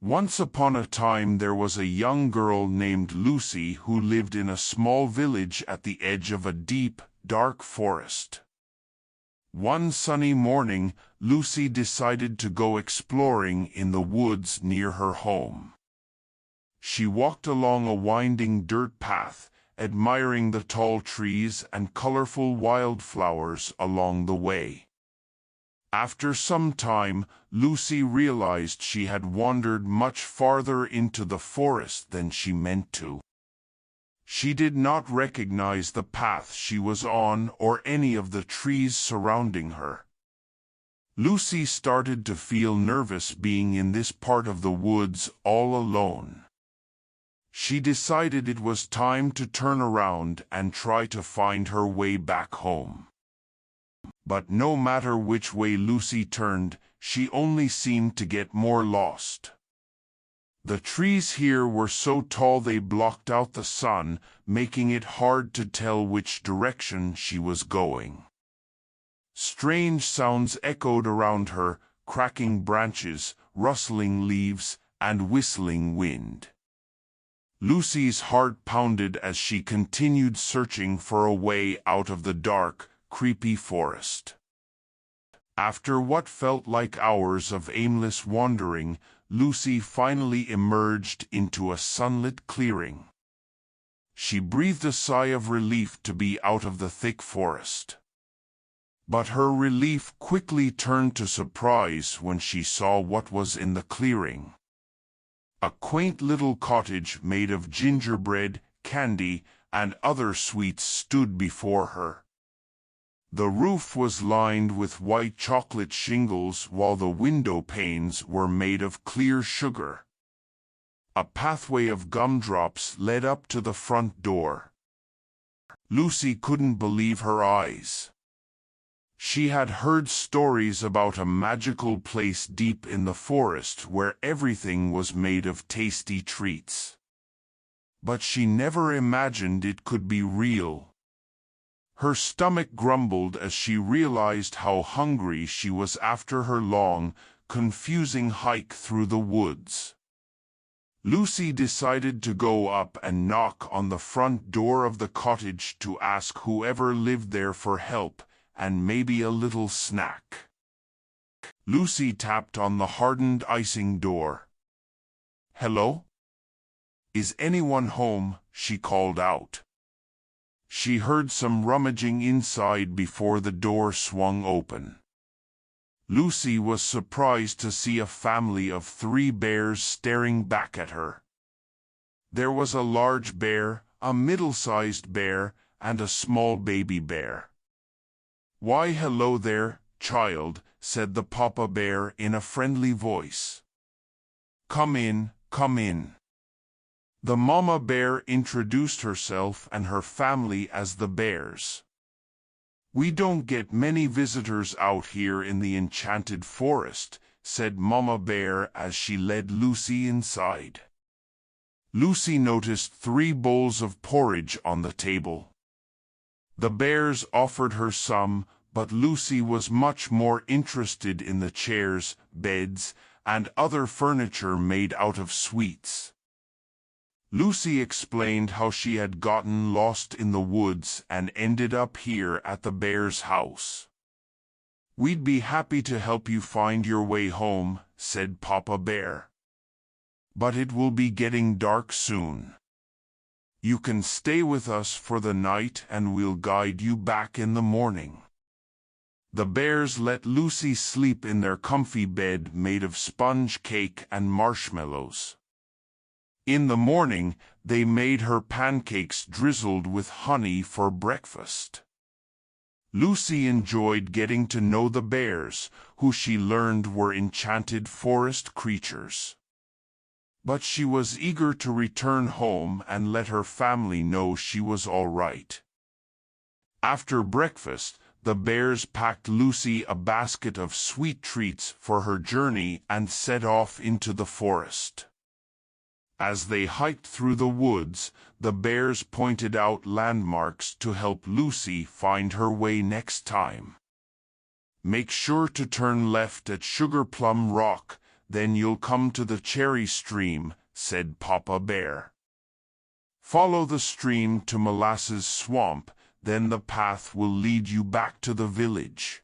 Once upon a time there was a young girl named Lucy who lived in a small village at the edge of a deep, dark forest. One sunny morning, Lucy decided to go exploring in the woods near her home. She walked along a winding dirt path, admiring the tall trees and colorful wildflowers along the way. After some time, Lucy realized she had wandered much farther into the forest than she meant to. She did not recognize the path she was on or any of the trees surrounding her. Lucy started to feel nervous being in this part of the woods all alone. She decided it was time to turn around and try to find her way back home. But no matter which way Lucy turned, she only seemed to get more lost. The trees here were so tall they blocked out the sun, making it hard to tell which direction she was going. Strange sounds echoed around her, cracking branches, rustling leaves, and whistling wind. Lucy's heart pounded as she continued searching for a way out of the dark, creepy forest. After what felt like hours of aimless wandering, Lucy finally emerged into a sunlit clearing. She breathed a sigh of relief to be out of the thick forest. But her relief quickly turned to surprise when she saw what was in the clearing. A quaint little cottage made of gingerbread, candy, and other sweets stood before her. The roof was lined with white chocolate shingles while the window panes were made of clear sugar. A pathway of gumdrops led up to the front door. Lucy couldn't believe her eyes. She had heard stories about a magical place deep in the forest where everything was made of tasty treats. But she never imagined it could be real. Her stomach grumbled as she realized how hungry she was after her long, confusing hike through the woods. Lucy decided to go up and knock on the front door of the cottage to ask whoever lived there for help and maybe a little snack. Lucy tapped on the hardened icing door. "Hello? Is anyone home?" she called out. She heard some rummaging inside before the door swung open. Lucy was surprised to see a family of 3 bears staring back at her. There was a large bear, a middle-sized bear, and a small baby bear. "Why, hello there, child," said the papa bear in a friendly voice. Come in, come in." The mama bear introduced herself and her family as the bears. "We don't get many visitors out here in the enchanted forest," said Mama Bear as she led Lucy inside. Lucy noticed 3 bowls of porridge on the table. The bears offered her some, but Lucy was much more interested in the chairs, beds, and other furniture made out of sweets. Lucy explained how she had gotten lost in the woods and ended up here at the bear's house. "We'd be happy to help you find your way home," said Papa Bear. "But it will be getting dark soon. You can stay with us for the night and we'll guide you back in the morning." The bears let Lucy sleep in their comfy bed made of sponge cake and marshmallows. In the morning, they made her pancakes drizzled with honey for breakfast. Lucy enjoyed getting to know the bears, who she learned were enchanted forest creatures. But she was eager to return home and let her family know she was all right. After breakfast, the bears packed Lucy a basket of sweet treats for her journey and set off into the forest. As they hiked through the woods, the bears pointed out landmarks to help Lucy find her way next time. "Make sure to turn left at Sugar Plum Rock," then you'll come to the cherry stream," said Papa Bear. "Follow the stream to Molasses Swamp, then the path will lead you back to the village."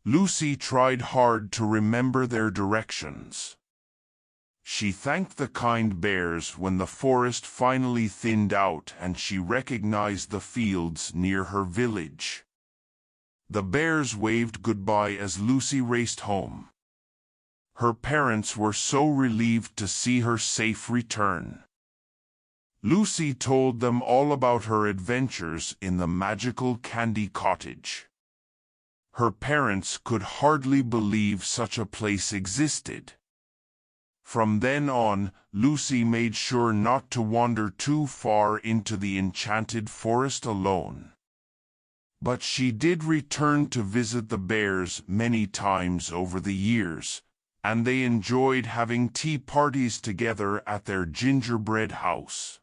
Lucy tried hard to remember their directions. She thanked the kind bears when the forest finally thinned out and she recognized the fields near her village. The bears waved goodbye as Lucy raced home. Her parents were so relieved to see her safe return. Lucy told them all about her adventures in the magical candy cottage. Her parents could hardly believe such a place existed. From then on, Lucy made sure not to wander too far into the enchanted forest alone. But she did return to visit the bears many times over the years, and they enjoyed having tea parties together at their gingerbread house.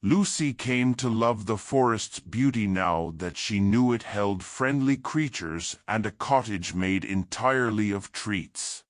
Lucy came to love the forest's beauty now that she knew it held friendly creatures and a cottage made entirely of treats.